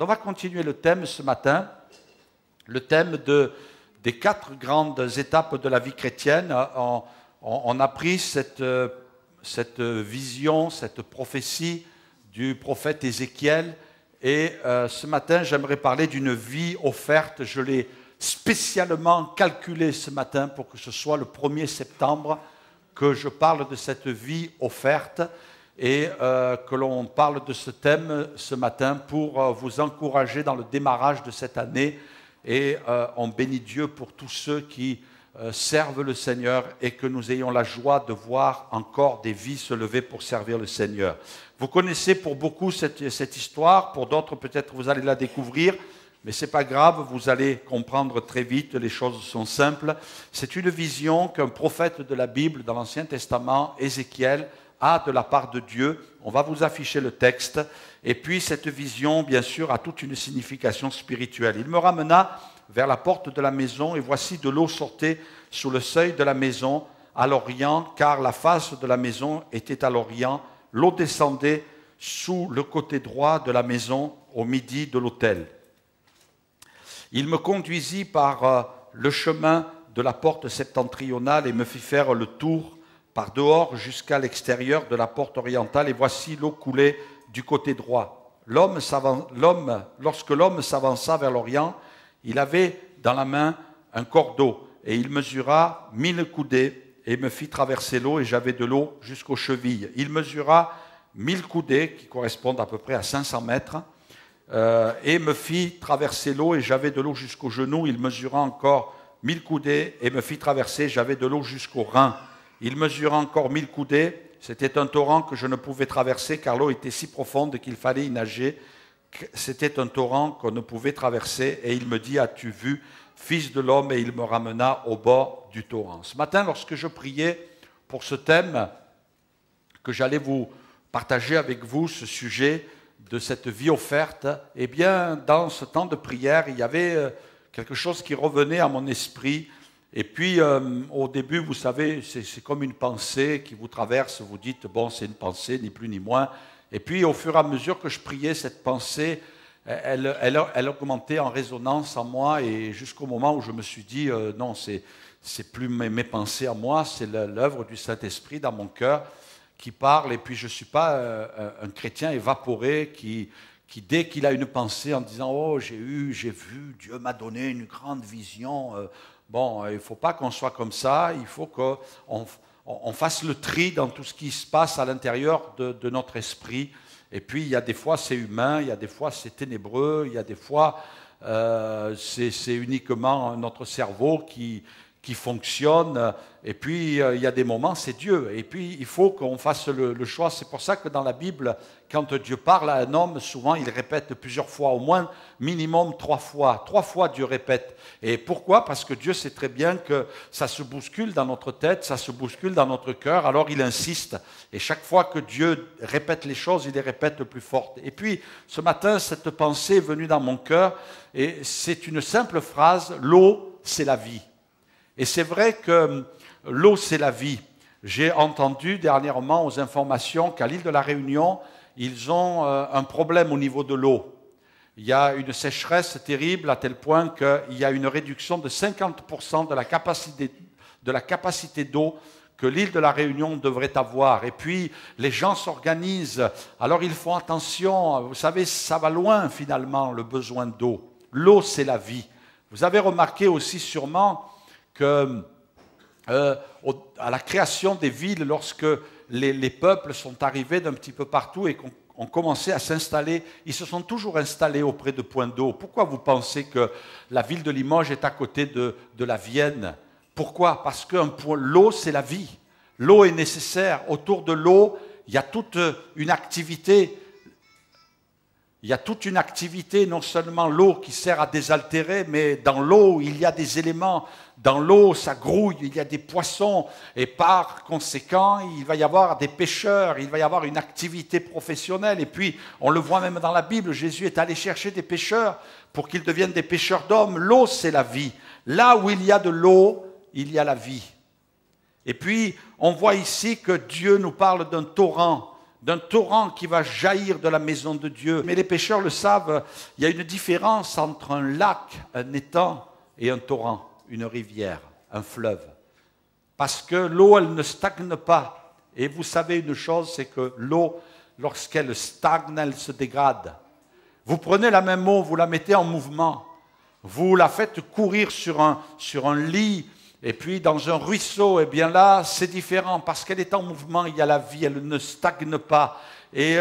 On va continuer le thème ce matin, le thème des 4 grandes étapes de la vie chrétienne. On a pris cette vision, cette prophétie du prophète Ézéchiel. Et ce matin, j'aimerais parler d'une vie offerte. Je l'ai spécialement calculé ce matin pour que ce soit le 1er septembre que je parle de cette vie offerte et que l'on parle de ce thème ce matin pour vous encourager dans le démarrage de cette année. Et on bénit Dieu pour tous ceux qui servent le Seigneur et que nous ayons la joie de voir encore des vies se lever pour servir le Seigneur. Vous connaissez pour beaucoup cette histoire, pour d'autres peut-être vous allez la découvrir, mais ce n'est pas grave, vous allez comprendre très vite, les choses sont simples. C'est une vision qu'un prophète de la Bible dans l'Ancien Testament, Ézéchiel, a de la part de Dieu. On va vous afficher le texte. Et puis cette vision, bien sûr, a toute une signification spirituelle. Il me ramena vers la porte de la maison, et voici de l'eau sortait sous le seuil de la maison à l'orient, car la face de la maison était à l'orient. L'eau descendait sous le côté droit de la maison, au midi de l'autel. Il me conduisit par le chemin de la porte septentrionale et me fit faire le tour par dehors jusqu'à l'extérieur de la porte orientale, et voici l'eau coulait du côté droit. Lorsque l'homme s'avança vers l'orient, il avait dans la main un cordeau, et il mesura 1000 coudées, et me fit traverser l'eau, et j'avais de l'eau jusqu'aux chevilles. Il mesura 1000 coudées, qui correspondent à peu près à 500 mètres, et me fit traverser l'eau, et j'avais de l'eau jusqu'aux genoux. Il mesura encore 1000 coudées, et me fit traverser, j'avais de l'eau jusqu'aux reins. Il mesura encore 1000 coudées, c'était un torrent que je ne pouvais traverser, car l'eau était si profonde qu'il fallait y nager. C'était un torrent qu'on ne pouvait traverser, et il me dit, as-tu vu, fils de l'homme, et il me ramena au bord du torrent. Ce matin, lorsque je priais pour ce thème, que j'allais vous partager avec vous, ce sujet de cette vie offerte, eh bien, dans ce temps de prière, il y avait quelque chose qui revenait à mon esprit. Et puis, au début, vous savez, c'est comme une pensée qui vous traverse, vous dites, bon, c'est une pensée, ni plus ni moins. Et puis, au fur et à mesure que je priais, cette pensée, elle augmentait en résonance en moi, et jusqu'au moment où je me suis dit, non, c'est plus mes pensées à moi, c'est l'œuvre du Saint-Esprit dans mon cœur qui parle. Et puis, je ne suis pas un chrétien évaporé qui dès qu'il a une pensée en disant, oh, j'ai vu, Dieu m'a donné une grande vision. Bon, il ne faut pas qu'on soit comme ça, il faut qu'on fasse le tri dans tout ce qui se passe à l'intérieur de notre esprit. Et puis, il y a des fois, c'est humain, il y a des fois, c'est ténébreux, il y a des fois, c'est uniquement notre cerveau qui fonctionne. Et puis, il y a des moments, c'est Dieu. Et puis, il faut qu'on fasse le choix. C'est pour ça que dans la Bible, quand Dieu parle à un homme, souvent, il répète plusieurs fois, au moins minimum 3 fois. 3 fois, Dieu répète. Et pourquoi? Parce que Dieu sait très bien que ça se bouscule dans notre tête, ça se bouscule dans notre cœur, alors il insiste. Et chaque fois que Dieu répète les choses, il les répète le plus fort. Et puis, ce matin, cette pensée est venue dans mon cœur, et c'est une simple phrase, l'eau, c'est la vie. Et c'est vrai que l'eau, c'est la vie. J'ai entendu dernièrement aux informations qu'à l'île de la Réunion, ils ont un problème au niveau de l'eau. Il y a une sécheresse terrible à tel point qu'il y a une réduction de 50% de la capacité d'eau que l'île de la Réunion devrait avoir. Et puis, les gens s'organisent. Alors, ils font attention. Vous savez, ça va loin finalement, le besoin d'eau. L'eau, c'est la vie. Vous avez remarqué aussi sûrement que à la création des villes, lorsque les peuples sont arrivés d'un petit peu partout et ont commencé à s'installer, ils se sont toujours installés auprès de points d'eau. Pourquoi vous pensez que la ville de Limoges est à côté de la Vienne? Pourquoi? Parce que l'eau, c'est la vie. L'eau est nécessaire. Autour de l'eau, il y a toute une activité. Il y a toute une activité, non seulement l'eau qui sert à désaltérer, mais dans l'eau, il y a des éléments. Dans l'eau, ça grouille, il y a des poissons. Et par conséquent, il va y avoir des pêcheurs, il va y avoir une activité professionnelle. Et puis, on le voit même dans la Bible, Jésus est allé chercher des pêcheurs pour qu'ils deviennent des pêcheurs d'hommes. L'eau, c'est la vie. Là où il y a de l'eau, il y a la vie. Et puis, on voit ici que Dieu nous parle d'un torrent. d'un torrent qui va jaillir de la maison de Dieu. Mais les pécheurs le savent, il y a une différence entre un lac, un étang et un torrent, une rivière, un fleuve. Parce que l'eau, elle ne stagne pas. Et vous savez une chose, c'est que l'eau, lorsqu'elle stagne, elle se dégrade. Vous prenez la même eau, vous la mettez en mouvement. Vous la faites courir sur un lit, et puis dans un ruisseau, et bien là, c'est différent, parce qu'elle est en mouvement, il y a la vie, elle ne stagne pas, et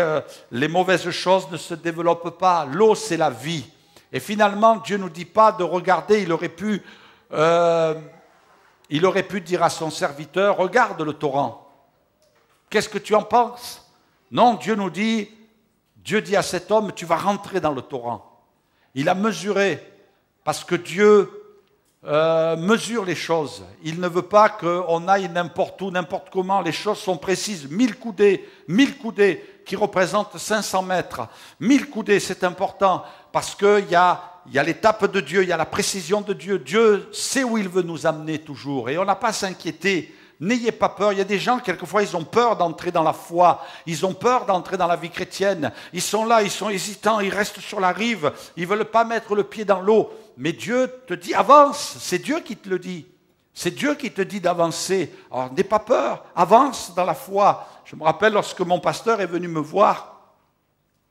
les mauvaises choses ne se développent pas. L'eau, c'est la vie. Et finalement, Dieu ne nous dit pas de regarder, il aurait pu dire à son serviteur, regarde le torrent, qu'est-ce que tu en penses? Non, Dieu dit à cet homme, tu vas rentrer dans le torrent. Il a mesuré, parce que Dieu mesure les choses. Il ne veut pas qu'on aille n'importe où, n'importe comment. Les choses sont précises. 1000 coudées qui représentent 500 mètres. 1000 coudées, c'est important parce qu'il y a l'étape de Dieu, il y a la précision de Dieu. Dieu sait où il veut nous amener toujours et on n'a pas à s'inquiéter. N'ayez pas peur. Il y a des gens, quelquefois, ils ont peur d'entrer dans la foi. Ils ont peur d'entrer dans la vie chrétienne. Ils sont là, ils sont hésitants, ils restent sur la rive. Ils ne veulent pas mettre le pied dans l'eau. Mais Dieu te dit, avance. C'est Dieu qui te le dit. C'est Dieu qui te dit d'avancer. Alors, n'aie pas peur. Avance dans la foi. Je me rappelle lorsque mon pasteur est venu me voir.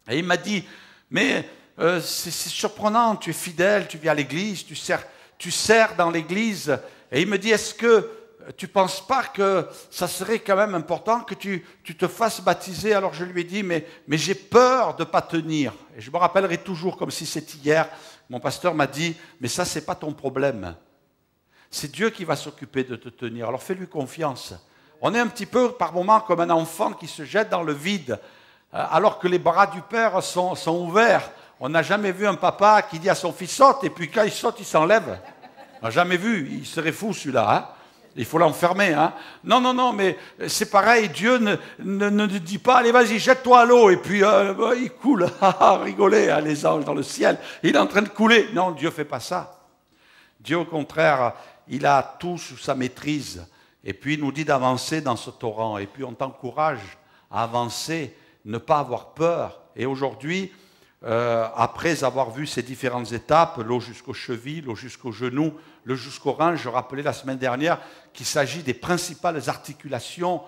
Et il m'a dit, mais c'est surprenant, tu es fidèle, tu viens à l'église, tu sers dans l'église. Et il me dit, est-ce que tu ne penses pas que ça serait quand même important que tu te fasses baptiser? Alors je lui ai dit, mais j'ai peur de ne pas tenir. Et je me rappellerai toujours comme si c'était hier. Mon pasteur m'a dit, mais ça, ce n'est pas ton problème. C'est Dieu qui va s'occuper de te tenir. Alors fais-lui confiance. On est un petit peu par moments comme un enfant qui se jette dans le vide, alors que les bras du Père sont ouverts. On n'a jamais vu un papa qui dit à son fils, saute, et puis quand il saute, il s'enlève. On n'a jamais vu, il serait fou celui-là, hein? Il faut l'enfermer. Hein? Non, mais c'est pareil, Dieu ne dit pas, allez vas-y, jette-toi à l'eau, et puis il coule. Rigolez, hein, les anges dans le ciel, il est en train de couler. Non, Dieu ne fait pas ça. Dieu, au contraire, il a tout sous sa maîtrise, et puis il nous dit d'avancer dans ce torrent, et puis on t'encourage à avancer, ne pas avoir peur. Et aujourd'hui, après avoir vu ces différentes étapes, l'eau jusqu'aux chevilles, l'eau jusqu'aux genoux, l'eau jusqu'aux reins, je rappelais la semaine dernière qu'il s'agit des principales articulations.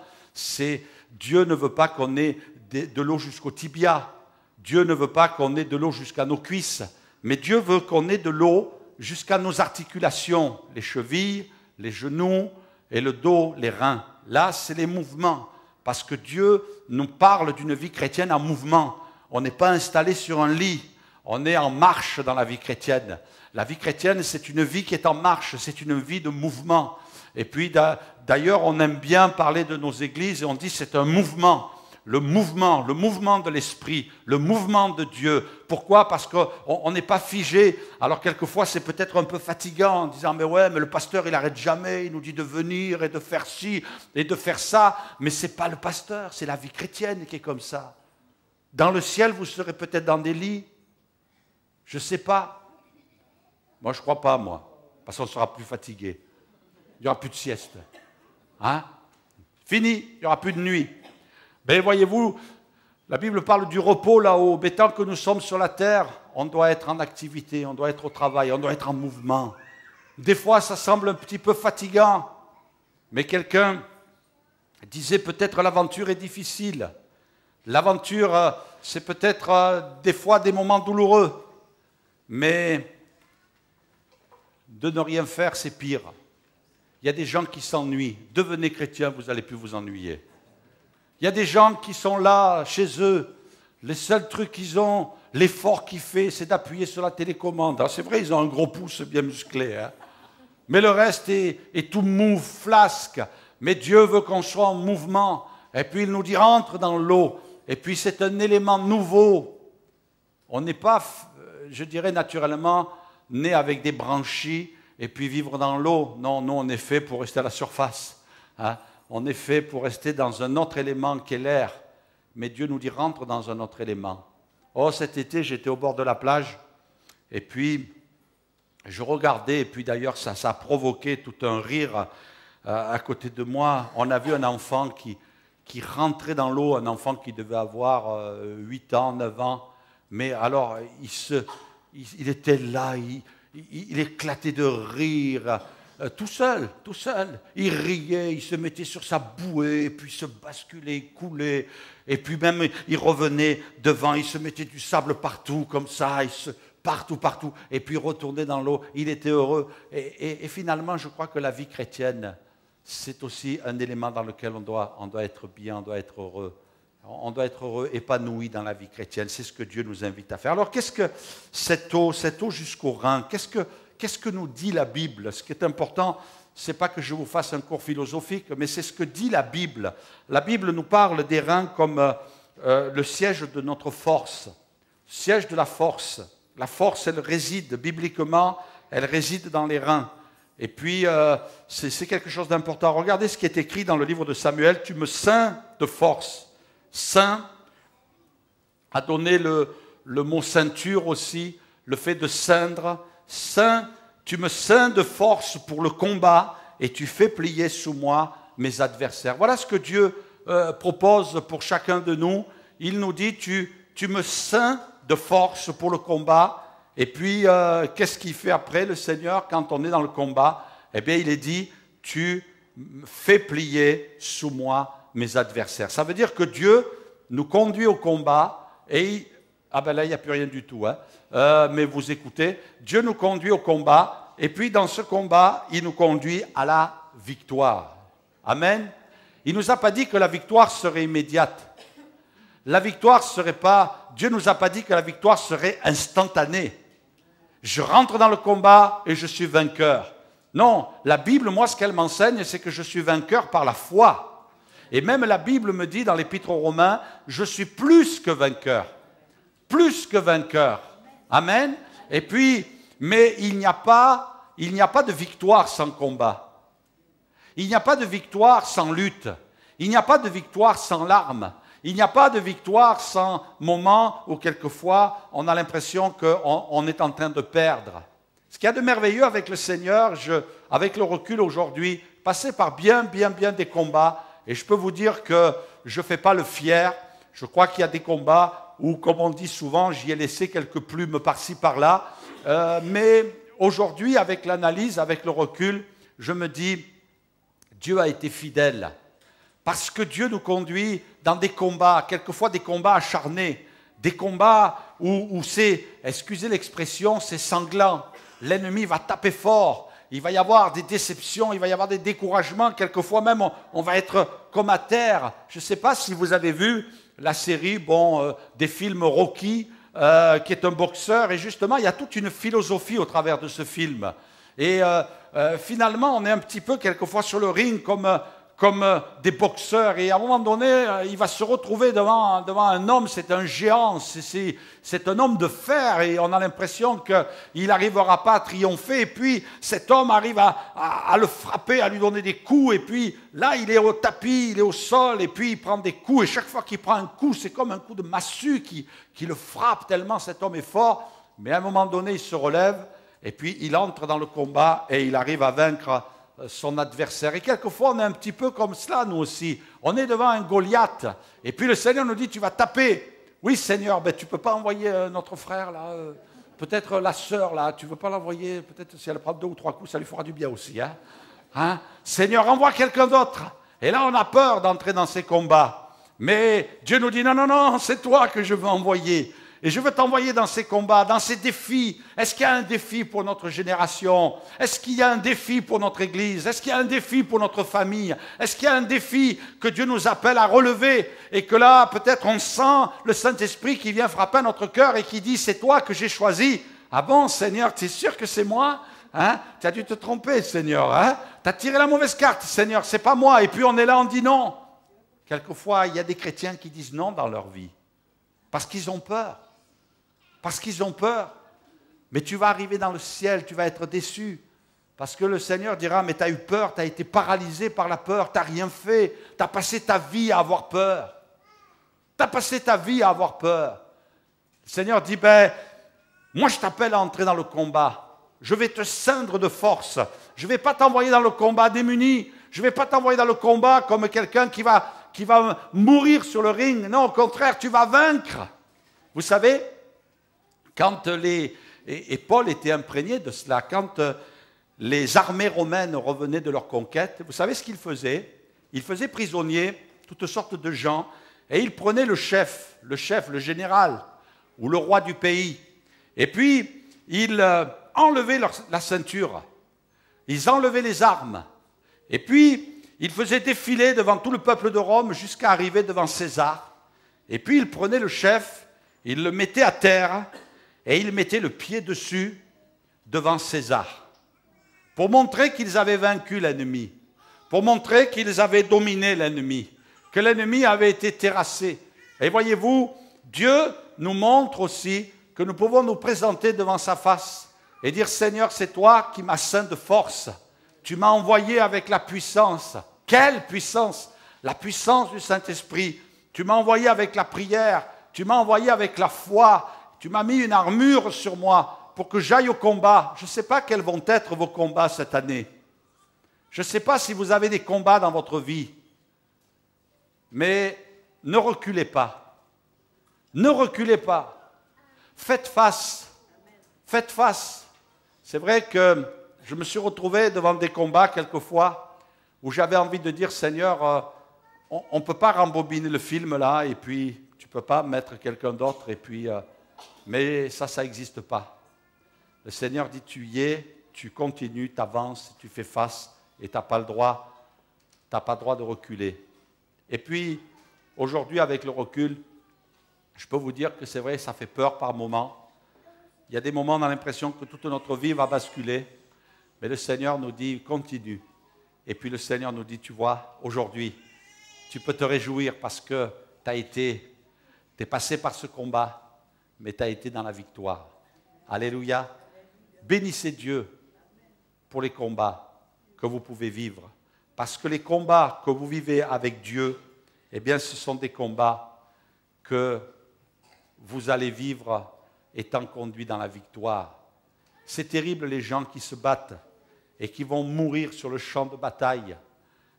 Dieu ne veut pas qu'on ait de l'eau jusqu'au tibia, Dieu ne veut pas qu'on ait de l'eau jusqu'à nos cuisses, mais Dieu veut qu'on ait de l'eau jusqu'à nos articulations, les chevilles, les genoux et le dos, les reins. Là, c'est les mouvements, parce que Dieu nous parle d'une vie chrétienne en mouvement. On n'est pas installé sur un lit, on est en marche dans la vie chrétienne. La vie chrétienne, c'est une vie qui est en marche, c'est une vie de mouvement. Et puis d'ailleurs, on aime bien parler de nos églises et on dit c'est un mouvement. Le mouvement de l'esprit, le mouvement de Dieu. Pourquoi? Parce qu'on n'est pas figé. Alors quelquefois, c'est peut-être un peu fatigant en disant, mais ouais, mais le pasteur, il n'arrête jamais, il nous dit de venir et de faire ci et de faire ça. Mais ce n'est pas le pasteur, c'est la vie chrétienne qui est comme ça. Dans le ciel, vous serez peut-être dans des lits. Je ne sais pas. Moi, je ne crois pas, moi. Parce qu'on sera plus fatigué. Il n'y aura plus de sieste. Hein? Fini, il n'y aura plus de nuit. Mais voyez-vous, la Bible parle du repos là-haut. Mais tant que nous sommes sur la terre, on doit être en activité, on doit être au travail, on doit être en mouvement. Des fois, ça semble un petit peu fatigant. Mais quelqu'un disait peut-être l'aventure est difficile. L'aventure, c'est peut-être des fois des moments douloureux, mais de ne rien faire, c'est pire. Il y a des gens qui s'ennuient. Devenez chrétien, vous n'allez plus vous ennuyer. Il y a des gens qui sont là, chez eux, les seuls trucs qu'ils ont, l'effort qu'ils font, c'est d'appuyer sur la télécommande. Alors, c'est vrai, ils ont un gros pouce bien musclé, hein. Mais le reste est tout mou, flasque. Mais Dieu veut qu'on soit en mouvement. Et puis il nous dit, rentre dans l'eau. Et puis c'est un élément nouveau. On n'est pas, je dirais naturellement, né avec des branchies et puis vivre dans l'eau. Non, nous on est fait pour rester à la surface. Hein? On est fait pour rester dans un autre élément qu'est l'air. Mais Dieu nous dit, rentre dans un autre élément. Oh, cet été, j'étais au bord de la plage. Et puis, je regardais. Et puis d'ailleurs, ça a provoqué tout un rire à côté de moi. On a vu un enfant qui rentrait dans l'eau, un enfant qui devait avoir 8 ans, 9 ans. Mais alors, il était là, il éclatait de rire, tout seul. Il riait, il se mettait sur sa bouée, et puis il se basculait, il coulait. Et puis même, il revenait devant, il se mettait du sable partout, comme ça, partout. Et puis il retournait dans l'eau, il était heureux. Et finalement, je crois que la vie chrétienne, c'est aussi un élément dans lequel on doit être bien, on doit être heureux. On doit être heureux, épanoui dans la vie chrétienne. C'est ce que Dieu nous invite à faire. Alors, qu'est-ce que cette eau jusqu'au rein, qu'est-ce que nous dit la Bible? Ce qui est important, ce n'est pas que je vous fasse un cours philosophique, mais c'est ce que dit la Bible. La Bible nous parle des reins comme le siège de notre force, siège de la force. La force, elle réside bibliquement, elle réside dans les reins. Et puis, c'est quelque chose d'important. Regardez ce qui est écrit dans le livre de Samuel. Tu me ceins de force. Ceint a donné le mot ceinture aussi, le fait de ceindre. Ceint, tu me ceins de force pour le combat et tu fais plier sous moi mes adversaires. Voilà ce que Dieu propose pour chacun de nous. Il nous dit, tu me ceins de force pour le combat. Et puis, qu'est-ce qu'il fait après, le Seigneur, quand on est dans le combat? Eh bien, il est dit, tu fais plier sous moi mes adversaires. Ça veut dire que Dieu nous conduit au combat et... Ah ben là, il n'y a plus rien du tout. Mais vous écoutez, Dieu nous conduit au combat et puis dans ce combat, il nous conduit à la victoire. Amen. Il ne nous a pas dit que la victoire serait immédiate. La victoire serait pas... Dieu ne nous a pas dit que la victoire serait instantanée. Je rentre dans le combat et je suis vainqueur. Non, la Bible, moi, ce qu'elle m'enseigne, c'est que je suis vainqueur par la foi. Et même la Bible me dit dans l'Épître aux Romains, je suis plus que vainqueur. Plus que vainqueur. Amen. Et puis, mais il n'y a pas de victoire sans combat. Il n'y a pas de victoire sans lutte. Il n'y a pas de victoire sans larmes. Il n'y a pas de victoire sans moment où quelquefois on a l'impression qu'on est en train de perdre. Ce qu'il y a de merveilleux avec le Seigneur, avec le recul aujourd'hui, passer par bien des combats, et je peux vous dire que je ne fais pas le fier. Je crois qu'il y a des combats où, comme on dit souvent, j'y ai laissé quelques plumes par-ci, par-là. Mais aujourd'hui, avec l'analyse, avec le recul, je me dis, Dieu a été fidèle. Parce que Dieu nous conduit dans des combats, quelquefois des combats acharnés, des combats où c'est, excusez l'expression, c'est sanglant. L'ennemi va taper fort. Il va y avoir des déceptions, il va y avoir des découragements. Quelquefois même, on va être comme à terre. Je ne sais pas si vous avez vu la série des films Rocky, qui est un boxeur. Et justement, il y a toute une philosophie au travers de ce film. Et finalement, on est un petit peu quelquefois sur le ring comme des boxeurs. Et à un moment donné, il va se retrouver devant un homme, c'est un géant, c'est un homme de fer. Et on a l'impression qu'il n'arrivera pas à triompher. Et puis, cet homme arrive à le frapper, à lui donner des coups. Et puis, là, il est au tapis, il est au sol. Et puis, il prend des coups. Et chaque fois qu'il prend un coup, c'est comme un coup de massue qui le frappe tellement cet homme est fort. Mais à un moment donné, il se relève. Et puis, il entre dans le combat et il arrive à vaincre son adversaire. Et quelquefois, on est un petit peu comme cela, nous aussi. On est devant un Goliath. Et puis le Seigneur nous dit, tu vas taper. Oui, Seigneur, ben, tu ne peux pas envoyer notre frère, là, peut-être la sœur, là, tu ne veux pas l'envoyer. Peut-être si elle prend 2 ou 3 coups, ça lui fera du bien aussi. Hein? Seigneur, envoie quelqu'un d'autre. Et là, on a peur d'entrer dans ces combats. Mais Dieu nous dit, non, c'est toi que je veux envoyer. Et je veux t'envoyer dans ces combats, dans ces défis. Est-ce qu'il y a un défi pour notre génération? Est-ce qu'il y a un défi pour notre Église? Est-ce qu'il y a un défi pour notre famille? Est-ce qu'il y a un défi que Dieu nous appelle à relever? Et que là, peut-être on sent le Saint-Esprit qui vient frapper à notre cœur et qui dit, c'est toi que j'ai choisi. Ah bon, Seigneur, tu es sûr que c'est moi? Hein? Tu as dû te tromper, Seigneur. Hein? Tu as tiré la mauvaise carte, Seigneur, c'est pas moi. Et puis on est là, on dit non. Quelquefois, il y a des chrétiens qui disent non dans leur vie. Parce qu'ils ont peur. Parce qu'ils ont peur. Mais tu vas arriver dans le ciel, tu vas être déçu. Parce que le Seigneur dira, mais tu as eu peur, tu as été paralysé par la peur, tu n'as rien fait. Tu as passé ta vie à avoir peur. Tu as passé ta vie à avoir peur. Le Seigneur dit, moi je t'appelle à entrer dans le combat. Je vais te ceindre de force. Je ne vais pas t'envoyer dans le combat démuni. Je ne vais pas t'envoyer dans le combat comme quelqu'un qui va qui va mourir sur le ring. Non, au contraire, tu vas vaincre. Vous savez, quand et Paul était imprégné de cela, quand les armées romaines revenaient de leur conquête, vous savez ce qu'ils faisaient? Ils faisaient prisonnier toutes sortes de gens et ils prenaient le chef, le général ou le roi du pays. Et puis, ils enlevaient la ceinture, ils enlevaient les armes. Et puis, ils faisaient défiler devant tout le peuple de Rome jusqu'à arriver devant César. Et puis, ils prenaient le chef, ils le mettaient à terre et ils mettaient le pied dessus devant César pour montrer qu'ils avaient vaincu l'ennemi, pour montrer qu'ils avaient dominé l'ennemi, que l'ennemi avait été terrassé. Et voyez-vous, Dieu nous montre aussi que nous pouvons nous présenter devant sa face et dire « Seigneur, c'est toi qui m'as ceint de force. Tu m'as envoyé avec la puissance. » Quelle puissance? La puissance du Saint-Esprit. Tu m'as envoyé avec la prière. Tu m'as envoyé avec la foi. Tu m'as mis une armure sur moi pour que j'aille au combat. Je ne sais pas quels vont être vos combats cette année. Je ne sais pas si vous avez des combats dans votre vie. Mais ne reculez pas. Ne reculez pas. Faites face. Faites face. C'est vrai que je me suis retrouvé devant des combats quelquefois où j'avais envie de dire, Seigneur, on ne peut pas rembobiner le film là et puis tu ne peux pas mettre quelqu'un d'autre et puis... mais ça n'existe pas. Le Seigneur dit, tu y es, tu continues, tu avances, tu fais face et tu n'as pas le droit de reculer. Et puis, aujourd'hui, avec le recul, je peux vous dire que c'est vrai, ça fait peur par moments. Il y a des moments, on a l'impression que toute notre vie va basculer. Mais le Seigneur nous dit, continue. Et puis le Seigneur nous dit, tu vois, aujourd'hui, tu peux te réjouir parce que tu es passé par ce combat, mais tu as été dans la victoire. Alléluia. Bénissez Dieu pour les combats que vous pouvez vivre. Parce que les combats que vous vivez avec Dieu, eh bien, ce sont des combats que vous allez vivre étant conduits dans la victoire. C'est terrible les gens qui se battent et qui vont mourir sur le champ de bataille.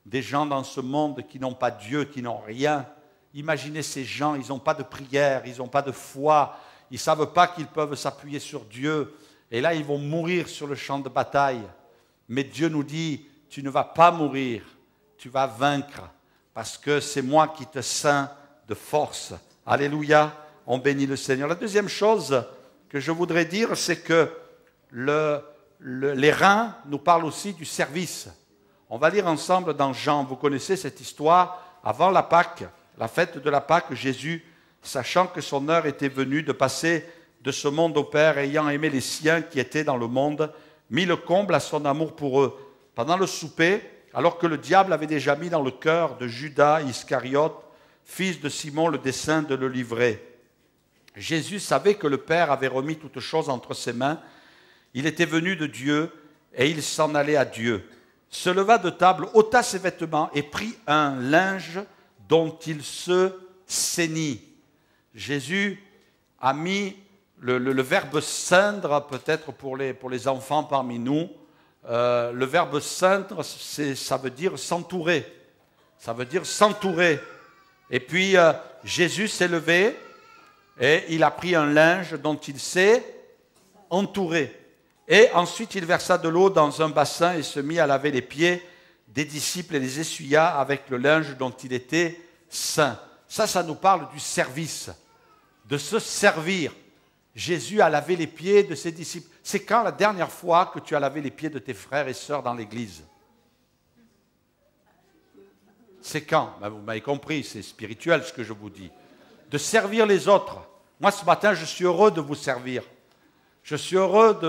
Des gens dans ce monde qui n'ont pas Dieu, qui n'ont rien. Imaginez ces gens, ils n'ont pas de prière, ils n'ont pas de foi, ils ne savent pas qu'ils peuvent s'appuyer sur Dieu. Et là, ils vont mourir sur le champ de bataille. Mais Dieu nous dit, tu ne vas pas mourir, tu vas vaincre, parce que c'est moi qui te ceins de force. Alléluia, on bénit le Seigneur. La deuxième chose que je voudrais dire, c'est que les reins nous parlent aussi du service. On va lire ensemble dans Jean, vous connaissez cette histoire, avant la Pâque, la fête de la Pâque, Jésus, sachant que son heure était venue de passer de ce monde au Père, ayant aimé les siens qui étaient dans le monde, mit le comble à son amour pour eux. Pendant le souper, alors que le diable avait déjà mis dans le cœur de Judas Iscariote, fils de Simon, le dessein de le livrer. Jésus savait que le Père avait remis toutes choses entre ses mains. Il était venu de Dieu et il s'en allait à Dieu. Se leva de table, ôta ses vêtements et prit un linge dont il se ceignit. Jésus a mis le verbe ceindre, peut-être pour les enfants parmi nous. Le verbe ceindre, ça veut dire s'entourer. Ça veut dire s'entourer. Et puis Jésus s'est levé et il a pris un linge dont il s'est entouré. Et ensuite il versa de l'eau dans un bassin et se mit à laver les pieds des disciples et les essuya avec le linge dont il était saint. Ça nous parle du service, de se servir. Jésus a lavé les pieds de ses disciples. C'est quand la dernière fois que tu as lavé les pieds de tes frères et sœurs dans l'église? C'est quand? Ben, vous m'avez compris, c'est spirituel ce que je vous dis. De servir les autres. Moi ce matin je suis heureux de vous servir. Je suis heureux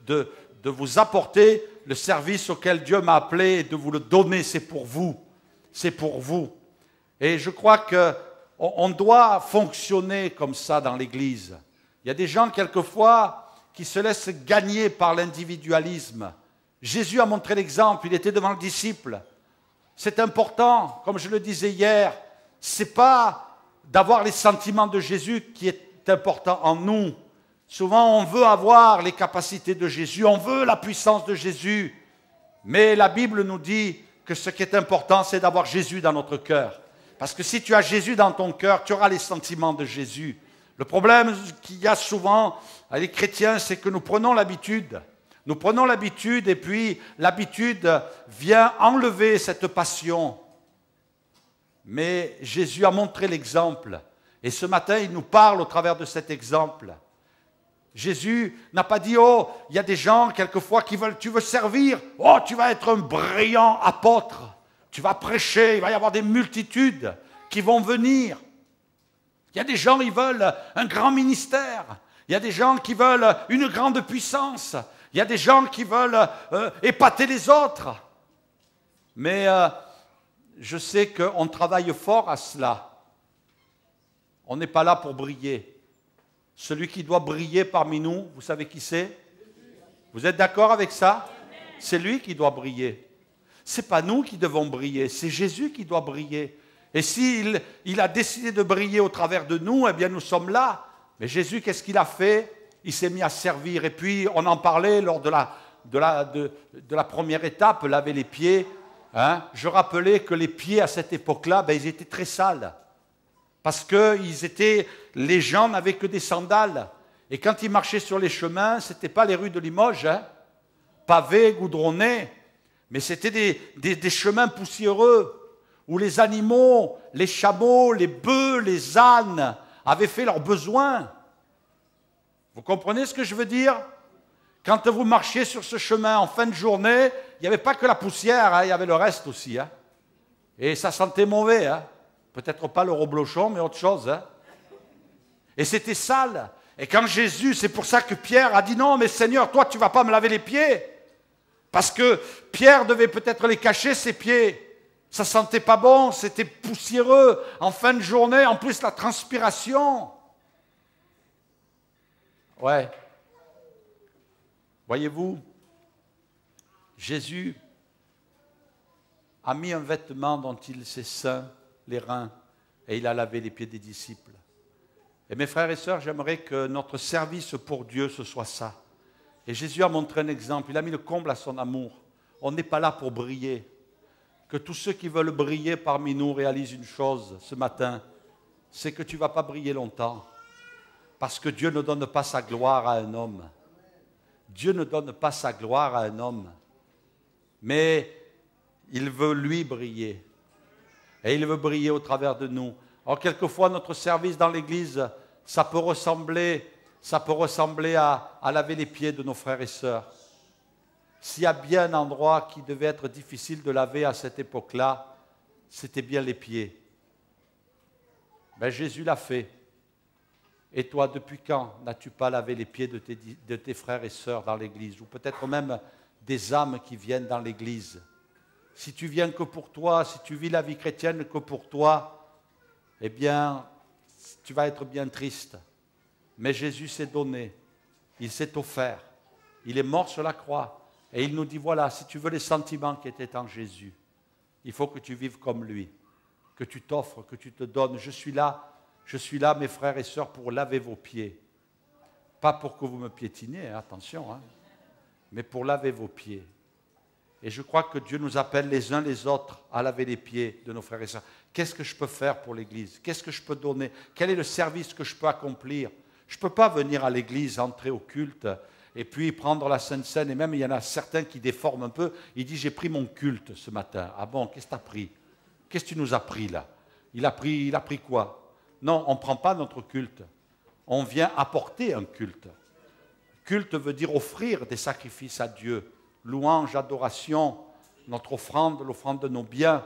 de vous apporter le service auquel Dieu m'a appelé et de vous le donner. C'est pour vous. C'est pour vous. Et je crois qu'on doit fonctionner comme ça dans l'Église. Il y a des gens quelquefois qui se laissent gagner par l'individualisme. Jésus a montré l'exemple, il était devant le disciple. C'est important, comme je le disais hier, ce n'est pas d'avoir les sentiments de Jésus qui est important en nous. Souvent, on veut avoir les capacités de Jésus, on veut la puissance de Jésus. Mais la Bible nous dit que ce qui est important, c'est d'avoir Jésus dans notre cœur. Parce que si tu as Jésus dans ton cœur, tu auras les sentiments de Jésus. Le problème qu'il y a souvent à les chrétiens, c'est que nous prenons l'habitude. Nous prenons l'habitude et puis l'habitude vient enlever cette passion. Mais Jésus a montré l'exemple. Et ce matin, il nous parle au travers de cet exemple. Jésus n'a pas dit, oh, il y a des gens quelquefois qui veulent, tu veux servir, oh, tu vas être un brillant apôtre, tu vas prêcher, il va y avoir des multitudes qui vont venir. Il y a des gens qui veulent un grand ministère, il y a des gens qui veulent une grande puissance, il y a des gens qui veulent épater les autres. Mais je sais qu'on travaille fort à cela. On n'est pas là pour briller. Celui qui doit briller parmi nous, vous savez qui c'est? Vous êtes d'accord avec ça? C'est lui qui doit briller. Ce n'est pas nous qui devons briller, c'est Jésus qui doit briller. Et s'il a décidé de briller au travers de nous, eh bien nous sommes là. Mais Jésus, qu'est-ce qu'il a fait? Il s'est mis à servir. Et puis on en parlait lors de la première étape, laver les pieds. Hein? Je rappelais que les pieds à cette époque-là, ils étaient très sales. Parce que les gens n'avaient que des sandales. Et quand ils marchaient sur les chemins, ce n'était pas les rues de Limoges, hein, pavés, goudronnés, mais c'était des chemins poussiéreux, où les animaux, les chameaux, les bœufs, les ânes avaient fait leurs besoins. Vous comprenez ce que je veux dire? Quand vous marchiez sur ce chemin en fin de journée, il n'y avait pas que la poussière, hein, il y avait le reste aussi. Hein. Et ça sentait mauvais, hein. Peut-être pas le reblochon, mais autre chose. Hein. Et c'était sale. Et quand Jésus, c'est pour ça que Pierre a dit non, mais Seigneur, toi, tu ne vas pas me laver les pieds. Parce que Pierre devait peut-être les cacher, ses pieds. Ça sentait pas bon, c'était poussiéreux. En fin de journée, en plus la transpiration. Ouais. Voyez-vous, Jésus a mis un vêtement dont il s'est ceint les reins, et il a lavé les pieds des disciples. Et mes frères et sœurs, j'aimerais que notre service pour Dieu, ce soit ça. Et Jésus a montré un exemple, il a mis le comble à son amour. On n'est pas là pour briller. Que tous ceux qui veulent briller parmi nous réalisent une chose ce matin, c'est que tu ne vas pas briller longtemps. Parce que Dieu ne donne pas sa gloire à un homme. Dieu ne donne pas sa gloire à un homme. Mais il veut lui briller. Et il veut briller au travers de nous. Alors quelquefois notre service dans l'église, ça peut ressembler à laver les pieds de nos frères et sœurs. S'il y a bien un endroit qui devait être difficile de laver à cette époque-là, c'était bien les pieds. Ben, Jésus l'a fait. Et toi, depuis quand n'as-tu pas lavé les pieds de tes frères et sœurs dans l'église? Ou peut-être même des âmes qui viennent dans l'église. Si tu viens que pour toi, si tu vis la vie chrétienne que pour toi, eh bien, tu vas être bien triste. Mais Jésus s'est donné, il s'est offert, il est mort sur la croix. Et il nous dit, voilà, si tu veux les sentiments qui étaient en Jésus, il faut que tu vives comme lui, que tu t'offres, que tu te donnes. Je suis là, mes frères et sœurs, pour laver vos pieds. Pas pour que vous me piétiniez, attention, hein, mais pour laver vos pieds. Et je crois que Dieu nous appelle les uns les autres à laver les pieds de nos frères et sœurs. Qu'est-ce que je peux faire pour l'Église? Qu'est-ce que je peux donner? Quel est le service que je peux accomplir? Je ne peux pas venir à l'Église, entrer au culte, et puis prendre la Sainte Seine. Et même, il y en a certains qui déforment un peu. Il dit, j'ai pris mon culte ce matin. Ah bon, qu'est-ce que tu as pris? Qu'est-ce que tu nous as pris là? Il a pris quoi? Non, on ne prend pas notre culte. On vient apporter un culte. Culte veut dire offrir des sacrifices à Dieu. Louange, adoration, notre offrande, l'offrande de nos biens.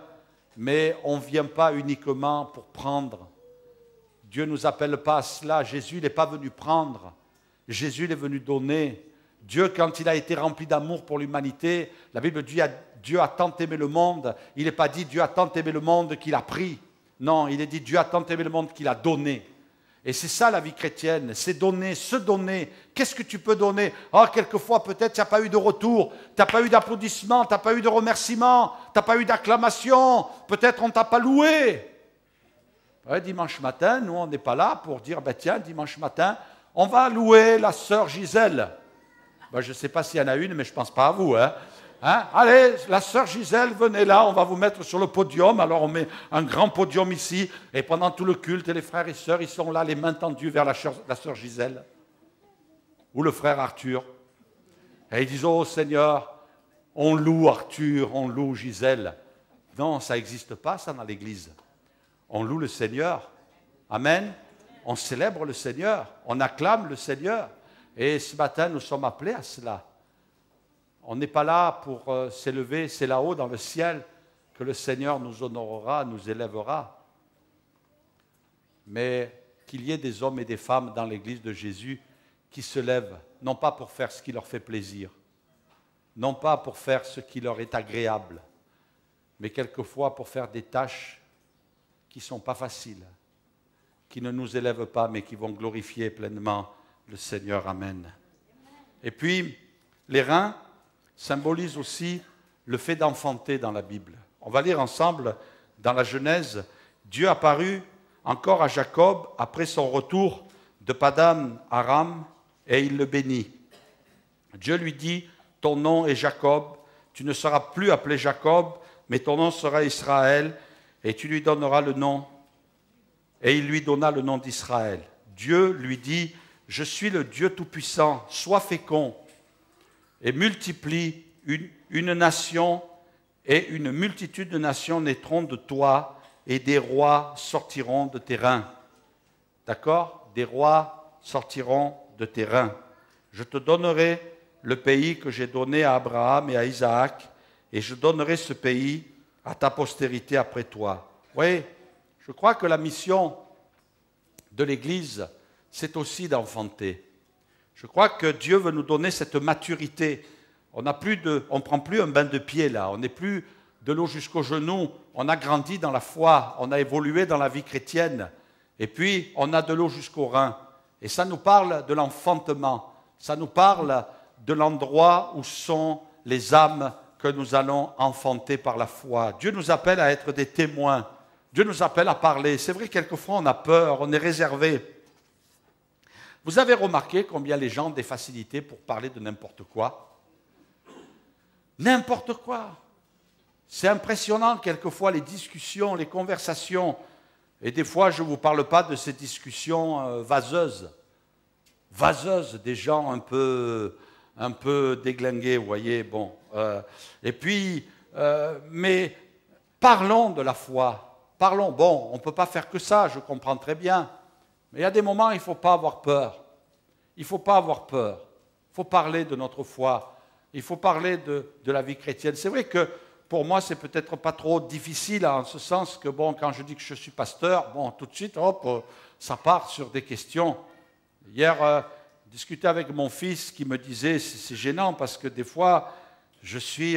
Mais on ne vient pas uniquement pour prendre. Dieu ne nous appelle pas à cela. Jésus n'est pas venu prendre. Jésus est venu donner. Dieu, quand il a été rempli d'amour pour l'humanité, la Bible dit Dieu a tant aimé le monde. Il n'est pas dit Dieu a tant aimé le monde qu'il a pris. Non, il est dit Dieu a tant aimé le monde qu'il a donné. Et c'est ça la vie chrétienne, c'est donner, se donner. Qu'est-ce que tu peux donner? Oh, quelquefois peut-être tu n'as pas eu de retour, tu n'as pas eu d'applaudissements, tu n'as pas eu de remerciements, tu n'as pas eu d'acclamation, peut-être on ne t'a pas loué. Ouais, dimanche matin, nous on n'est pas là pour dire, ben, tiens, dimanche matin, on va louer la sœur Gisèle. Ben, je ne sais pas s'il y en a une, mais je ne pense pas à vous. Hein. Hein? Allez, la sœur Gisèle, venez là, on va vous mettre sur le podium. Alors on met un grand podium ici, et pendant tout le culte, les frères et sœurs, ils sont là, les mains tendues vers la sœur Gisèle, ou le frère Arthur. Et ils disent, oh Seigneur, on loue Arthur, on loue Gisèle. Non, ça n'existe pas, ça, dans l'Église. On loue le Seigneur. Amen. On célèbre le Seigneur, on acclame le Seigneur. Et ce matin, nous sommes appelés à cela. On n'est pas là pour s'élever, c'est là-haut dans le ciel que le Seigneur nous honorera, nous élèvera. Mais qu'il y ait des hommes et des femmes dans l'Église de Jésus qui se lèvent, non pas pour faire ce qui leur fait plaisir, non pas pour faire ce qui leur est agréable, mais quelquefois pour faire des tâches qui ne sont pas faciles, qui ne nous élèvent pas, mais qui vont glorifier pleinement le Seigneur. Amen. Et puis, les reins symbolisent aussi le fait d'enfanter dans la Bible. On va lire ensemble dans la Genèse, Dieu apparut encore à Jacob après son retour de Padan Aram et il le bénit. Dieu lui dit, ton nom est Jacob, tu ne seras plus appelé Jacob, mais ton nom sera Israël et tu lui donneras le nom. Et il lui donna le nom d'Israël. Dieu lui dit, je suis le Dieu Tout-Puissant, sois fécond et multiplie une nation et une multitude de nations naîtront de toi et des rois sortiront de tes reins. D'accord? Des rois sortiront de tes reins. Je te donnerai le pays que j'ai donné à Abraham et à Isaac et je donnerai ce pays à ta postérité après toi. Vous voyez, je crois que la mission de l'Église, c'est aussi d'enfanter. Je crois que Dieu veut nous donner cette maturité. On ne prend plus un bain de pied là, on n'est plus de l'eau jusqu'aux genoux. On a grandi dans la foi, on a évolué dans la vie chrétienne. Et puis, on a de l'eau jusqu'aux reins. Et ça nous parle de l'enfantement. Ça nous parle de l'endroit où sont les âmes que nous allons enfanter par la foi. Dieu nous appelle à être des témoins. Dieu nous appelle à parler. C'est vrai, quelquefois, on a peur, on est réservé. Vous avez remarqué combien les gens ont des facilités pour parler de n'importe quoi? N'importe quoi. C'est impressionnant, quelquefois, les discussions, les conversations. Et des fois, je ne vous parle pas de ces discussions vaseuses. Vaseuses, des gens un peu déglingués, vous voyez. Bon. Et puis, mais parlons de la foi. Parlons. Bon, on ne peut pas faire que ça, je comprends très bien. Mais il y a des moments, il ne faut pas avoir peur. Il ne faut pas avoir peur. Il faut parler de notre foi. Il faut parler de la vie chrétienne. C'est vrai que pour moi, c'est peut-être pas trop difficile, en ce sens que, bon, quand je dis que je suis pasteur, bon, tout de suite, hop, ça part sur des questions. Hier, je discutais avec mon fils qui me disait, c'est gênant parce que des fois, je suis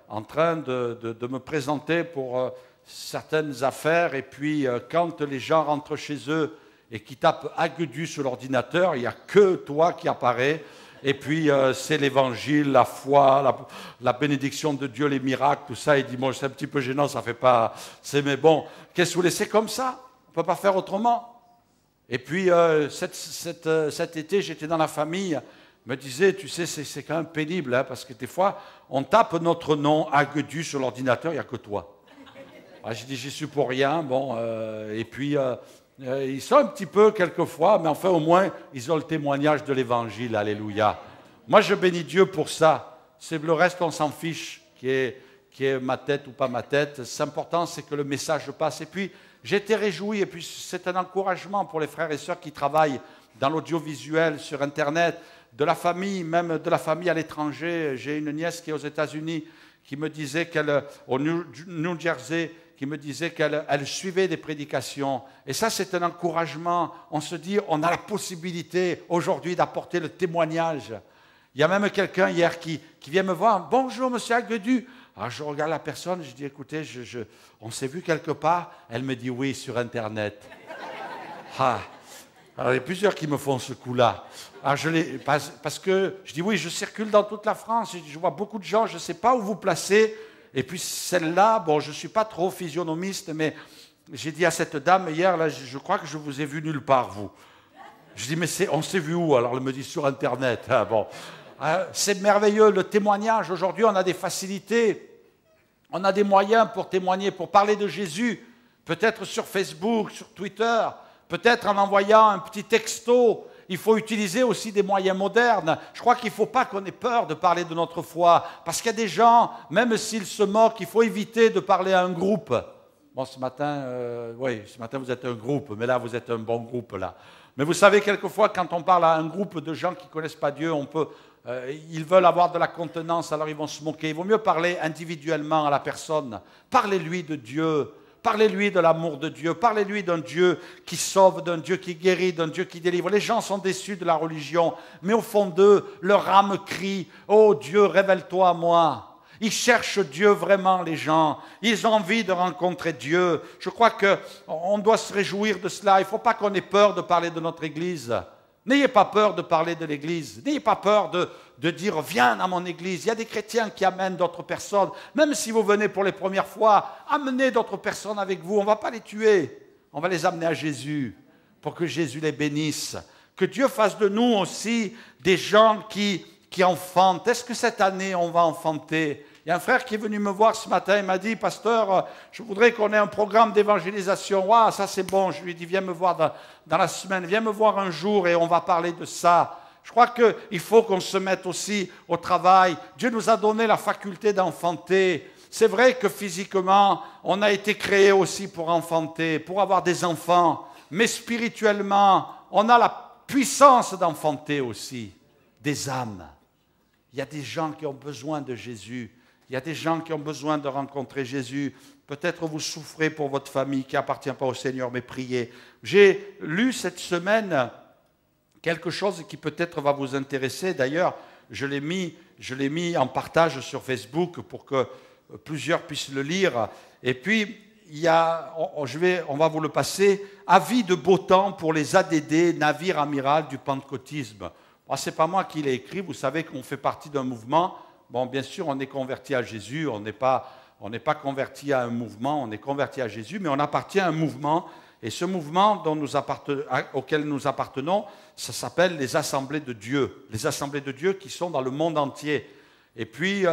en train de me présenter pour certaines affaires et puis quand les gens rentrent chez eux et qui tapent Agudu sur l'ordinateur, il n'y a que toi qui apparaît. Et puis, c'est l'évangile, la foi, la bénédiction de Dieu, les miracles, tout ça. Il dit, bon, c'est un petit peu gênant, ça ne fait pas... Mais bon, qu'est-ce que vous voulez, c'est comme ça. On ne peut pas faire autrement. Et puis, cet été, j'étais dans la famille. Me disait, tu sais, c'est quand même pénible, hein, parce que des fois, on tape notre nom, Agudu, sur l'ordinateur, il n'y a que toi. J'ai dit, j'y suis pour rien. Bon, et puis... ils sont un petit peu quelquefois, mais enfin au moins, ils ont le témoignage de l'Évangile, alléluia. Moi, je bénis Dieu pour ça. C'est le reste, on s'en fiche, qui est ma tête ou pas ma tête. C'est important, c'est que le message passe. Et puis, j'ai été réjoui, et puis c'est un encouragement pour les frères et sœurs qui travaillent dans l'audiovisuel, sur Internet, de la famille, même de la famille à l'étranger. J'ai une nièce qui est aux États-Unis, qui me disait qu'elle, au New Jersey, qui me disait qu'elle suivait des prédications. Et ça, c'est un encouragement. On se dit, on a la possibilité aujourd'hui d'apporter le témoignage. Il y a même quelqu'un hier qui vient me voir. « Bonjour, monsieur Agudu. » Alors, je regarde la personne, je dis, écoutez, on s'est vu quelque part. Elle me dit, oui, sur Internet. Ah. Alors, il y a plusieurs qui me font ce coup-là. Parce que je dis, oui, je circule dans toute la France. Je vois beaucoup de gens, je ne sais pas où vous placer. Et puis celle-là, bon, je ne suis pas trop physionomiste, mais j'ai dit à cette dame hier, là, je crois que je vous ai vu nulle part, vous. Je dis, mais on s'est vu où? Alors elle me dit, sur Internet. Ah, bon. Alors, il y a plusieurs qui me font ce coup-là. Je dis, oui, je circule dans toute la France. Je ne vois beaucoup de gens, je ne sais pas où vous placez. Et puis celle-là, bon, je ne suis pas trop physionomiste, mais j'ai dit à cette dame hier, là, je crois que je vous ai vu nulle part, vous. Je dis, mais on s'est vu où? Alors elle me dit, sur Internet. Ah, bon. C'est merveilleux, le témoignage. Aujourd'hui, on a des facilités. On a des moyens pour témoigner, pour parler de Jésus. Peut-être sur Facebook, sur Twitter, peut-être en envoyant un petit texto. Il faut utiliser aussi des moyens modernes. Je crois qu'il ne faut pas qu'on ait peur de parler de notre foi. Parce qu'il y a des gens, même s'ils se moquent, il faut éviter de parler à un groupe. Bon, ce matin, ce matin vous êtes un groupe, mais là vous êtes un bon groupe là. Mais vous savez, quelquefois, quand on parle à un groupe de gens qui ne connaissent pas Dieu, ils veulent avoir de la contenance, alors ils vont se moquer. Il vaut mieux parler individuellement à la personne. Parlez-lui de Dieu. Parlez-lui de l'amour de Dieu, parlez-lui d'un Dieu qui sauve, d'un Dieu qui guérit, d'un Dieu qui délivre. Les gens sont déçus de la religion, mais au fond d'eux, leur âme crie « Oh Dieu, révèle-toi à moi ». Ils cherchent Dieu vraiment, les gens. Ils ont envie de rencontrer Dieu. Je crois qu'on doit se réjouir de cela. Il ne faut pas qu'on ait peur de parler de notre Église. N'ayez pas peur de parler de l'Église. N'ayez pas peur de dire « Viens à mon Église ». Il y a des chrétiens qui amènent d'autres personnes. Même si vous venez pour les premières fois, amenez d'autres personnes avec vous. On ne va pas les tuer. On va les amener à Jésus pour que Jésus les bénisse. Que Dieu fasse de nous aussi des gens qui enfantent. Est-ce que cette année, on va enfanter ? Il y a un frère qui est venu me voir ce matin, il m'a dit, pasteur, je voudrais qu'on ait un programme d'évangélisation. Waouh, ça c'est bon. Je lui ai dit, viens me voir dans la semaine, viens me voir un jour et on va parler de ça. Je crois qu'il faut qu'on se mette aussi au travail. Dieu nous a donné la faculté d'enfanter. C'est vrai que physiquement, on a été créé aussi pour enfanter, pour avoir des enfants. Mais spirituellement, on a la puissance d'enfanter aussi des âmes. Il y a des gens qui ont besoin de Jésus. Il y a des gens qui ont besoin de rencontrer Jésus. Peut-être vous souffrez pour votre famille qui n'appartient pas au Seigneur, mais priez. J'ai lu cette semaine quelque chose qui peut-être va vous intéresser. D'ailleurs, je l'ai mis en partage sur Facebook pour que plusieurs puissent le lire. Et puis, on va vous le passer. Avis de beau temps pour les ADD, navires amiral du pentecôtisme. Ce n'est pas moi qui l'ai écrit. Vous savez qu'on fait partie d'un mouvement. Bon, bien sûr, on est converti à Jésus, on n'est pas converti à un mouvement, on est converti à Jésus, mais on appartient à un mouvement, et ce mouvement auquel nous appartenons, ça s'appelle les Assemblées de Dieu. Les Assemblées de Dieu qui sont dans le monde entier. Et puis,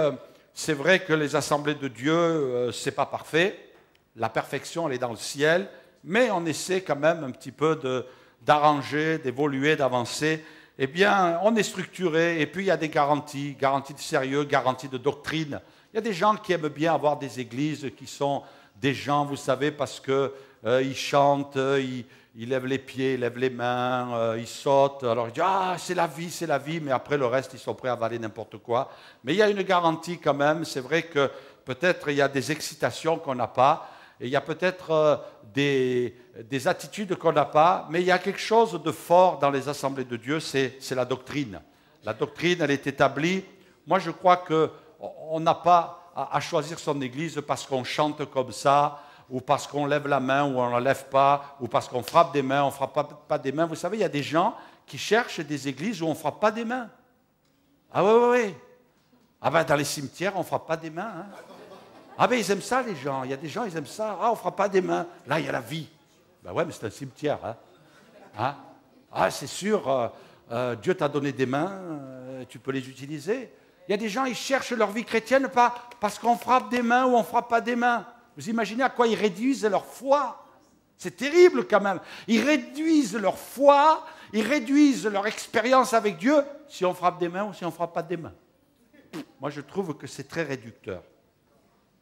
c'est vrai que les Assemblées de Dieu, ce n'est pas parfait, la perfection, elle est dans le ciel, mais on essaie quand même un petit peu d'arranger, d'évoluer, d'avancer. Eh bien, on est structuré, et puis il y a des garanties de sérieux, garanties de doctrine. Il y a des gens qui aiment bien avoir des églises qui sont des gens, vous savez, parce qu'ils chantent, ils lèvent les pieds, ils lèvent les mains, ils sautent. Alors ils disent « Ah, c'est la vie », mais après le reste, ils sont prêts à avaler n'importe quoi. Mais il y a une garantie quand même. C'est vrai que peut-être il y a des excitations qu'on n'a pas, et il y a peut-être des attitudes qu'on n'a pas, mais il y a quelque chose de fort dans les assemblées de Dieu, c'est la doctrine. La doctrine, elle est établie. Moi, je crois qu'on n'a pas à choisir son église parce qu'on chante comme ça, ou parce qu'on lève la main ou on ne la lève pas, ou parce qu'on frappe des mains, on ne frappe pas des mains. Vous savez, il y a des gens qui cherchent des églises où on ne frappe pas des mains. Ah oui. Ah ben, dans les cimetières, on ne frappe pas des mains. Hein. Ah ben, ils aiment ça, les gens. Il y a des gens, ils aiment ça. Ah, on ne frappe pas des mains. Là, il y a la vie. Ben ouais, mais c'est un cimetière. Hein. Ah, c'est sûr, Dieu t'a donné des mains, tu peux les utiliser. Il y a des gens, ils cherchent leur vie chrétienne pas parce qu'on frappe des mains ou on ne frappe pas des mains. Vous imaginez à quoi ils réduisent leur foi? C'est terrible quand même. Ils réduisent leur foi, ils réduisent leur expérience avec Dieu si on frappe des mains ou si on ne frappe pas des mains. Moi, je trouve que c'est très réducteur.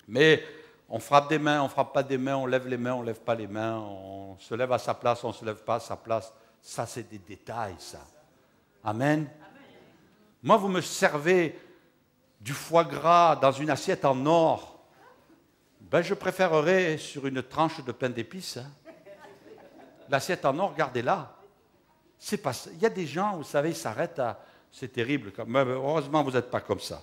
Mais on frappe des mains, on ne frappe pas des mains, on lève les mains, on ne lève pas les mains, on se lève à sa place, on ne se lève pas à sa place. Ça, c'est des détails, ça. Amen. Moi, vous me servez du foie gras dans une assiette en or. Ben, je préférerais sur une tranche de pain d'épices. Hein. L'assiette en or, gardez-la. Il y a des gens, vous savez, ils s'arrêtent à... C'est terrible. Mais heureusement, vous n'êtes pas comme ça.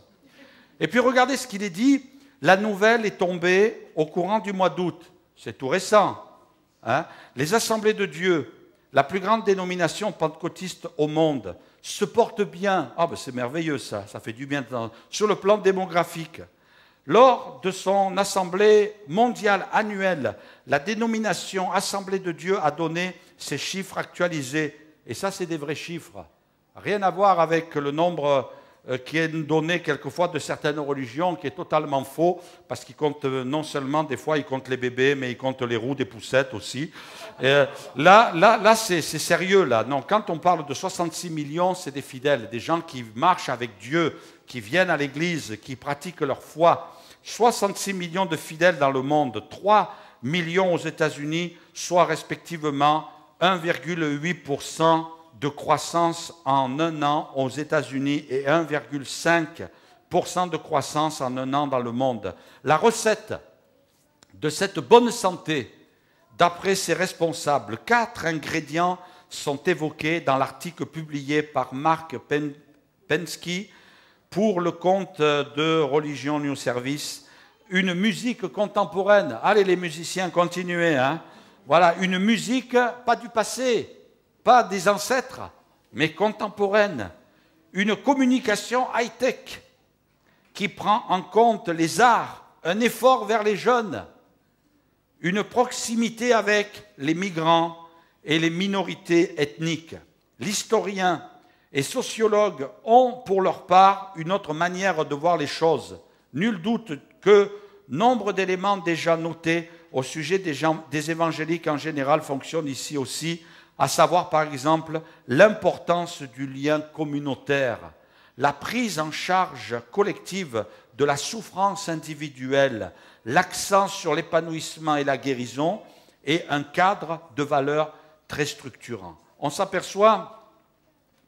Et puis, regardez ce qu'il est dit. La nouvelle est tombée au courant du mois d'août. C'est tout récent. Hein. Les assemblées de Dieu, la plus grande dénomination pentecôtiste au monde, se portent bien. Ah ben c'est merveilleux ça fait du bien sur le plan démographique. Lors de son assemblée mondiale annuelle, la dénomination Assemblée de Dieu a donné ses chiffres actualisés. Et ça, c'est des vrais chiffres. Rien à voir avec le nombre qui est donné quelquefois de certaines religions, qui est totalement faux, parce qu'ils comptent non seulement, des fois, ils comptent les bébés, mais ils comptent les roues des poussettes aussi. Là c'est sérieux, là. Non, quand on parle de 66 millions, c'est des fidèles, des gens qui marchent avec Dieu, qui viennent à l'église, qui pratiquent leur foi. 66 millions de fidèles dans le monde, 3 millions aux États-Unis, soit respectivement 1,8% de croissance en un an aux États-Unis et 1,5% de croissance en un an dans le monde. La recette de cette bonne santé, d'après ses responsables, 4 ingrédients sont évoqués dans l'article publié par Mark Pensky pour le compte de Religion New Service. Une musique contemporaine. Allez les musiciens, continuez. Hein. Voilà, une musique, pas du passé, pas des ancêtres, mais contemporaine. Une communication high-tech qui prend en compte les arts, un effort vers les jeunes, une proximité avec les migrants et les minorités ethniques. L'historien et sociologues ont pour leur part une autre manière de voir les choses. Nul doute que nombre d'éléments déjà notés au sujet des évangéliques en général fonctionnent ici aussi, à savoir par exemple l'importance du lien communautaire, la prise en charge collective de la souffrance individuelle, l'accent sur l'épanouissement et la guérison et un cadre de valeurs très structurant. On s'aperçoit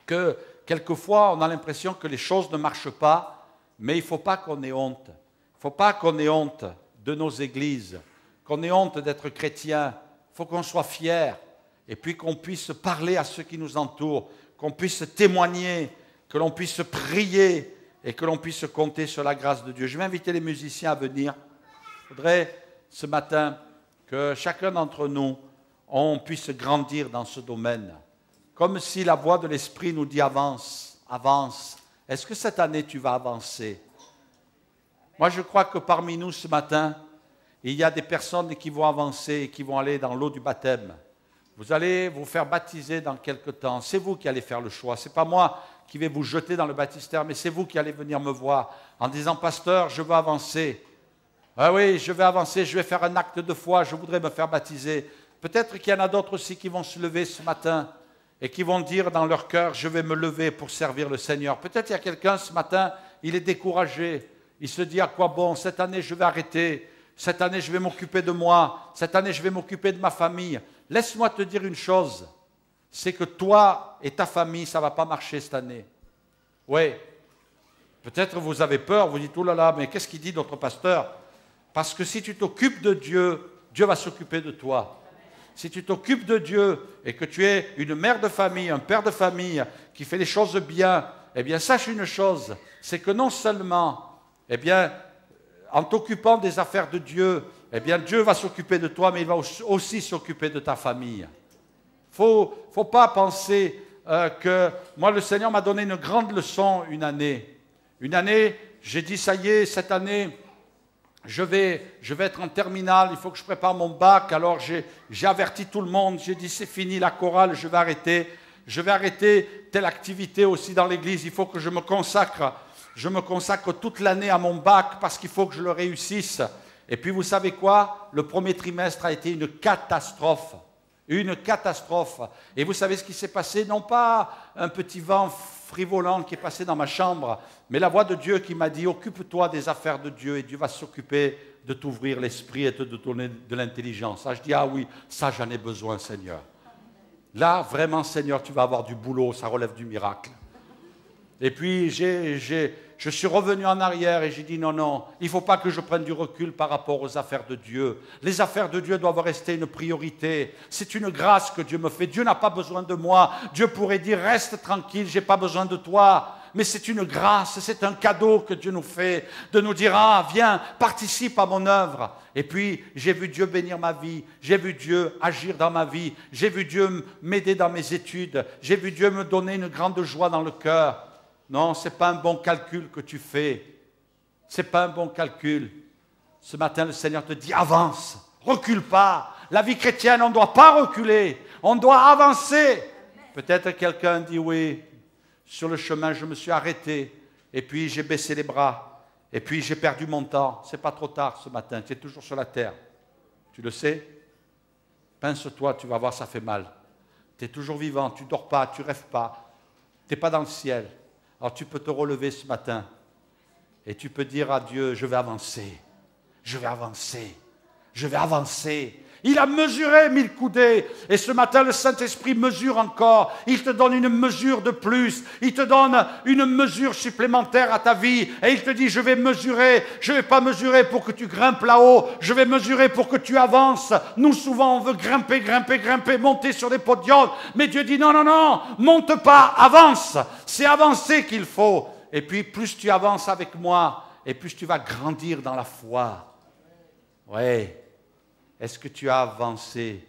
que quelquefois on a l'impression que les choses ne marchent pas, mais il ne faut pas qu'on ait honte. Il ne faut pas qu'on ait honte de nos églises, qu'on ait honte d'être chrétien. Il faut qu'on soit fiers et puis qu'on puisse parler à ceux qui nous entourent, qu'on puisse témoigner, que l'on puisse prier et que l'on puisse compter sur la grâce de Dieu. Je vais inviter les musiciens à venir. Je voudrais ce matin que chacun d'entre nous, on puisse grandir dans ce domaine. Comme si la voix de l'Esprit nous dit avance, avance. Est-ce que cette année tu vas avancer? Moi je crois que parmi nous ce matin, il y a des personnes qui vont avancer et qui vont aller dans l'eau du baptême. Vous allez vous faire baptiser dans quelque temps. C'est vous qui allez faire le choix. Ce n'est pas moi qui vais vous jeter dans le baptistère, mais c'est vous qui allez venir me voir en disant, pasteur, je veux avancer. Ah oui, je vais avancer, je vais faire un acte de foi, je voudrais me faire baptiser. Peut-être qu'il y en a d'autres aussi qui vont se lever ce matin et qui vont dire dans leur cœur, je vais me lever pour servir le Seigneur. Peut-être qu'il y a quelqu'un ce matin, il est découragé. Il se dit, à quoi bon, cette année je vais arrêter. Cette année je vais m'occuper de moi. Cette année je vais m'occuper de ma famille. Laisse-moi te dire une chose, c'est que toi et ta famille, ça ne va pas marcher cette année. Oui, peut-être vous avez peur, vous dites, oh là là, mais qu'est-ce qu'il dit notre pasteur? Parce que si tu t'occupes de Dieu, Dieu va s'occuper de toi. Si tu t'occupes de Dieu et que tu es une mère de famille, un père de famille qui fait les choses bien, eh bien sache une chose, c'est que non seulement, eh bien, en t'occupant des affaires de Dieu, eh bien Dieu va s'occuper de toi, mais il va aussi s'occuper de ta famille. Faut pas penser que... Moi, le Seigneur m'a donné une grande leçon une année. Une année, j'ai dit, ça y est, cette année... Je vais être en terminale, il faut que je prépare mon bac, alors j'ai averti tout le monde, j'ai dit c'est fini la chorale, je vais arrêter telle activité aussi dans l'église, il faut que je me consacre toute l'année à mon bac parce qu'il faut que je le réussisse. Et puis vous savez quoi? Le premier trimestre a été une catastrophe. Une catastrophe. Et vous savez ce qui s'est passé? Non pas un petit vent frivolant qui est passé dans ma chambre, mais la voix de Dieu qui m'a dit, occupe-toi des affaires de Dieu et Dieu va s'occuper de t'ouvrir l'esprit et de te donner de l'intelligence. Ah, je dis, ah oui, ça j'en ai besoin, Seigneur. Là, vraiment, Seigneur, tu vas avoir du boulot, ça relève du miracle. Et puis, je suis revenu en arrière et j'ai dit non, non, il ne faut pas que je prenne du recul par rapport aux affaires de Dieu. Les affaires de Dieu doivent rester une priorité. C'est une grâce que Dieu me fait. Dieu n'a pas besoin de moi. Dieu pourrait dire reste tranquille, je n'ai pas besoin de toi. Mais c'est une grâce, c'est un cadeau que Dieu nous fait, de nous dire ah, viens, participe à mon œuvre. Et puis, j'ai vu Dieu bénir ma vie, j'ai vu Dieu agir dans ma vie, j'ai vu Dieu m'aider dans mes études, j'ai vu Dieu me donner une grande joie dans le cœur. Non, ce n'est pas un bon calcul que tu fais. Ce n'est pas un bon calcul. Ce matin, le Seigneur te dit, avance, recule pas. La vie chrétienne, on ne doit pas reculer, on doit avancer. Peut-être quelqu'un dit, oui, sur le chemin, je me suis arrêté. Et puis j'ai baissé les bras. Et puis j'ai perdu mon temps. C'est pas trop tard ce matin. Tu es toujours sur la terre. Tu le sais? Pince-toi, tu vas voir, ça fait mal. Tu es toujours vivant, tu ne dors pas, tu ne rêves pas. Tu n'es pas dans le ciel. Alors tu peux te relever ce matin. Et tu peux dire à Dieu, je vais avancer. Je vais avancer. Je vais avancer. Il a mesuré 1000 coudées. Et ce matin, le Saint-Esprit mesure encore. Il te donne une mesure de plus. Il te donne une mesure supplémentaire à ta vie. Et il te dit, je vais mesurer. Je ne vais pas mesurer pour que tu grimpes là-haut. Je vais mesurer pour que tu avances. Nous, souvent, on veut grimper, monter sur des podiums. Mais Dieu dit, non, non, non, monte pas, avance. C'est avancer qu'il faut. Et puis, plus tu avances avec moi, et plus tu vas grandir dans la foi. Oui. Est-ce que tu as avancé?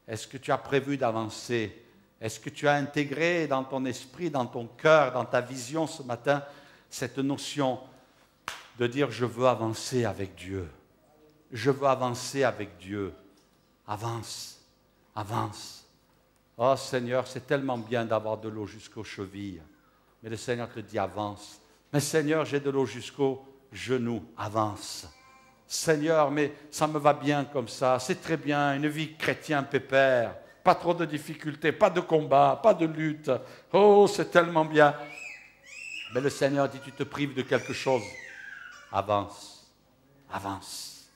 Est-ce que tu as prévu d'avancer? Est-ce que tu as intégré dans ton esprit, dans ton cœur, dans ta vision ce matin, cette notion de dire je veux avancer avec Dieu? Je veux avancer avec Dieu. Avance, avance. Oh Seigneur, c'est tellement bien d'avoir de l'eau jusqu'aux chevilles. Mais le Seigneur te dit avance. Mais Seigneur, j'ai de l'eau jusqu'aux genoux. Avance. Seigneur, mais ça me va bien comme ça, c'est très bien, une vie chrétienne pépère, pas trop de difficultés, pas de combat, pas de lutte. Oh, c'est tellement bien. Mais le Seigneur dit, tu te prives de quelque chose. Avance, avance,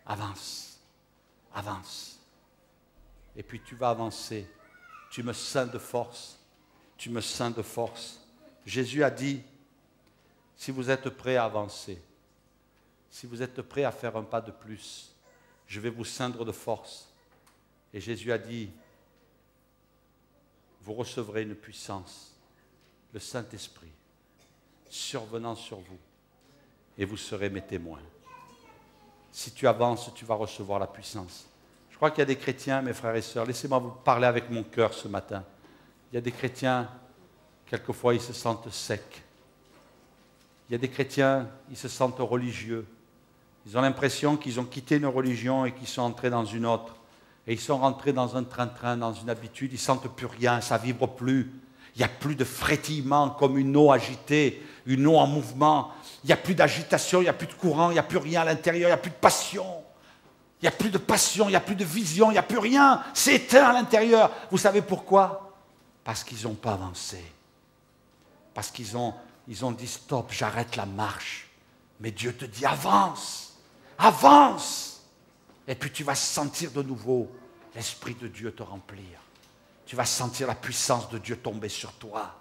avance, avance. Et puis tu vas avancer. Tu me sens de force. Tu me sens de force. Jésus a dit, si vous êtes prêts à avancer, si vous êtes prêts à faire un pas de plus, je vais vous ceindre de force. Et Jésus a dit, vous recevrez une puissance, le Saint-Esprit, survenant sur vous, et vous serez mes témoins. Si tu avances, tu vas recevoir la puissance. Je crois qu'il y a des chrétiens, mes frères et sœurs, laissez-moi vous parler avec mon cœur ce matin. Il y a des chrétiens, quelquefois ils se sentent secs. Il y a des chrétiens, ils se sentent religieux. Ils ont l'impression qu'ils ont quitté une religion et qu'ils sont entrés dans une autre. Et ils sont rentrés dans un train-train, dans une habitude, ils ne sentent plus rien, ça ne vibre plus. Il n'y a plus de frétillement comme une eau agitée, une eau en mouvement. Il n'y a plus d'agitation, il n'y a plus de courant, il n'y a plus rien à l'intérieur, il n'y a plus de passion. Il n'y a plus de passion, il n'y a plus de vision, il n'y a plus rien. C'est éteint à l'intérieur. Vous savez pourquoi? Parce qu'ils n'ont pas avancé. Parce qu'ils ont dit stop, j'arrête la marche. Mais Dieu te dit avance. Avance, et puis tu vas sentir de nouveau l'Esprit de Dieu te remplir. Tu vas sentir la puissance de Dieu tomber sur toi.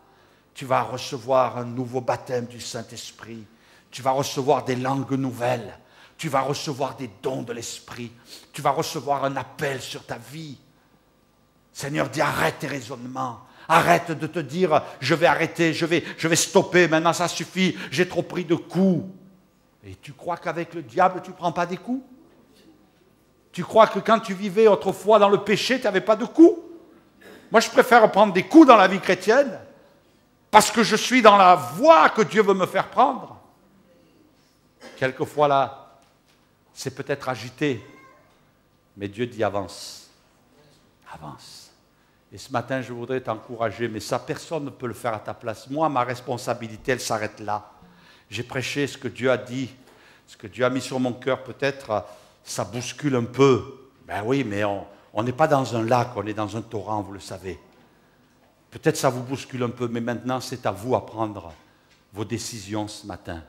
Tu vas recevoir un nouveau baptême du Saint-Esprit. Tu vas recevoir des langues nouvelles. Tu vas recevoir des dons de l'Esprit. Tu vas recevoir un appel sur ta vie. Seigneur dit arrête tes raisonnements. Arrête de te dire je vais arrêter, je vais stopper, maintenant ça suffit, j'ai trop pris de coups. Et tu crois qu'avec le diable, tu ne prends pas des coups? Tu crois que quand tu vivais autrefois dans le péché, tu n'avais pas de coups? Moi, je préfère prendre des coups dans la vie chrétienne parce que je suis dans la voie que Dieu veut me faire prendre. Quelquefois, là, c'est peut-être agité, mais Dieu dit avance. Avance. Et ce matin, je voudrais t'encourager, mais ça, personne ne peut le faire à ta place. Moi, ma responsabilité, elle s'arrête là. J'ai prêché ce que Dieu a dit, ce que Dieu a mis sur mon cœur. Peut-être ça bouscule un peu. Ben oui, mais on n'est pas dans un lac, on est dans un torrent, vous le savez. Peut-être ça vous bouscule un peu, mais maintenant c'est à vous à prendre vos décisions ce matin.